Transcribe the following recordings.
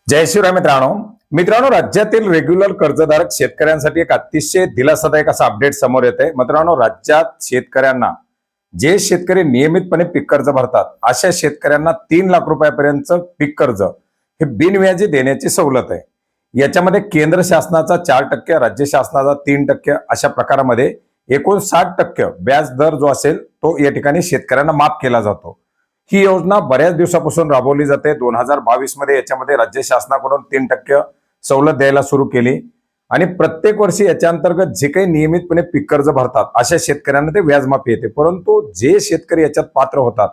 जय शिवराय मित्रांनो राज्यातील रेग्युलर कर्जधारक शेतकऱ्यांसाठी एक अतिशय दिलासादायक असा अपडेट समोर येत आहे। मित्रांनो, राज्यात शेतकऱ्यांना जे शेतकरी नियमितपणे पीक कर्ज भरतात अशा शेतकऱ्यांना 3 लाख रुपयापर्यंत पीक कर्ज हे बिनव्याजी देण्याची सवलत आहे। याच्यामध्ये केंद्र शासनाचा 4%, राज्य शासनाचा 3% अशा प्रकारामध्ये एकूण 60% व्याज दर जो असेल तो या ठिकाणी शेतकऱ्यांना माफ केला जातो। ही योजना बऱ्याच दिवसापासून राबवली जाते। 2022 मध्ये याच्यामध्ये राज्य शासनाकडून 3% सवलत द्यायला सुरू केली आणि प्रत्येक वर्षी याच्या अंतर्गत जे काही नियमितपणे पीक कर्ज भरतात अशा शेतकऱ्यांना ते व्याजमाफी येते। परंतु जे शेतकरी याच्यात पात्र होतात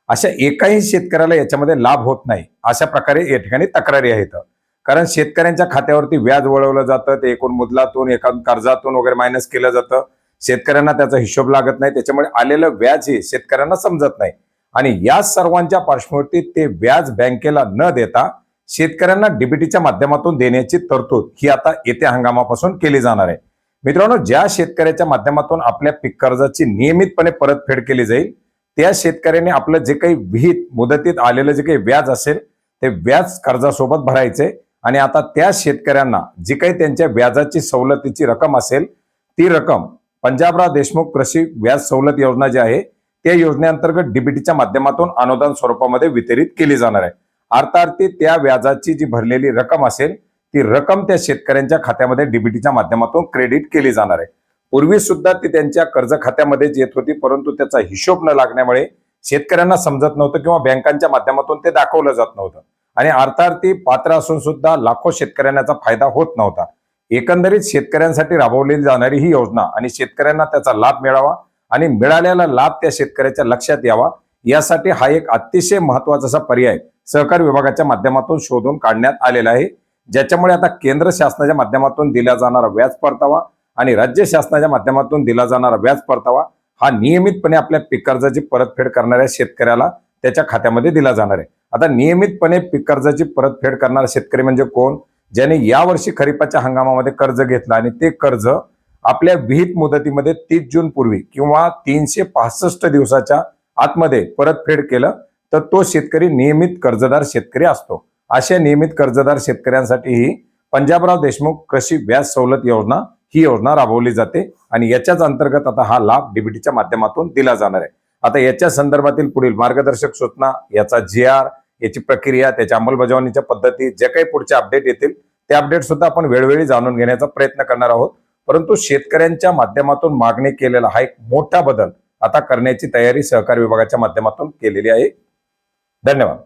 अशा एकाही शेतकऱ्याला याच्यामध्ये लाभ होत नाही अशा प्रकारे या ठिकाणी तक्रारी आहेत। कारण शेतकऱ्यांच्या खात्यावरती व्याज वळवलं जातं, ते एकूण मुदलातून एका कर्जातून वगैरे मायनस केलं जातं। शेतकऱ्यांना त्याचा हिशोब लागत नाही, त्याच्यामुळे आलेलं व्याज हे शेतकऱ्यांना समजत नाही आणि या सर्वांच्या पार्श्वभूमीवर ते व्याज बँकेला न देता शेतकऱ्यांना डीबीटीच्या माध्यमातून देण्याची तरतूद ही आता येत्या हंगामापासून केली जाणार आहे। मित्रांनो, ज्या शेतकऱ्याच्या माध्यमातून आपल्या पीक कर्जाची नियमितपणे परतफेड केली जाईल त्या शेतकऱ्याने आपलं जे काही विहित मुदतीत आलेलं जे काही व्याज असेल ते व्याज कर्जासोबत भरायचे आणि आता त्या शेतकऱ्यांना जी काही त्यांच्या व्याजाची सवलतीची रक्कम असेल ती रक्कम पंजाबराव देशमुख कृषी व्याज सवलत योजना जी आहे त्या योजनेअंतर्गत डीबीटीच्या माध्यमातून अनुदान स्वरूपामध्ये वितरित केली जाणार आहे। अर्थार्थी त्या व्याजाची जी भरलेली रक्कम असेल ती रक्कम त्या शेतकऱ्यांच्या खात्यामध्ये डीबीटीच्या माध्यमातून क्रेडिट केली जाणार आहे। पूर्वी सुद्धा ती त्यांच्या कर्ज खात्यामध्येच येत होती, परंतु त्याचा हिशोब न लागण्यामुळे शेतकऱ्यांना समजत नव्हतं किंवा बँकांच्या माध्यमातून ते दाखवलं जात नव्हतं आणि अर्थार्थी पात्र असून सुद्धा लाखो शेतकऱ्यांना याचा फायदा होत नव्हता। एकंदरीत शेतकऱ्यांसाठी राबवली जाणारी ही योजना आणि शेतकऱ्यांना त्याचा लाभ मिळावा आणि मिळालेला लाभ त्या शेतकऱ्याच्या लक्षात यावा यासाठी हा एक अतिशय महत्त्वाचा असा पर्याय सहकार विभागाच्या माध्यमातून शोधून काढण्यात आलेला आहे, ज्याच्यामुळे आता केंद्र शासनाच्या माध्यमातून दिला जाणारा व्याज परतावा आणि राज्य शासनाच्या माध्यमातून दिला जाणारा व्याज परतावा हा नियमितपणे आपल्या पीक कर्जाची परतफेड करणाऱ्या शेतकऱ्याला त्याच्या खात्यामध्ये दिला जाणार आहे। आता नियमितपणे पीक कर्जाची परतफेड करणारा शेतकरी म्हणजे कोण? ज्याने यावर्षी खरीपाच्या हंगामामध्ये कर्ज घेतलं आणि ते कर्ज आपल्या विहित मुदतीमध्ये 30 जून पूर्वी किंवा 365 दिवसाच्या आतमध्ये परतफेड केलं तर तो शेतकरी नियमित कर्जदार शेतकरी असतो। अशा नियमित कर्जदार शेतकऱ्यांसाठी ही पंजाबराव देशमुख कृषी व्याज सवलत योजना ही योजना राबवली जाते आणि याच्याच अंतर्गत आता हा लाभ डीबीटीच्या माध्यमातून दिला जाणार आहे। आता याच्या संदर्भातील पुढील मार्गदर्शक सूचना, याचा GR, याची प्रक्रिया, त्याच्या अंमलबजावणीच्या पद्धती, जे काही पुढचे अपडेट येतील ते अपडेट सुद्धा आपण वेळोवेळी जाणून घेण्याचा प्रयत्न करणार आहोत। परंतु शेतकऱ्यांच्या माध्यमातून मागणी केलेला हा एक मोठा बदल आता करण्याची तयारी सहकार विभागाच्या माध्यमातून केलेली आहे। धन्यवाद।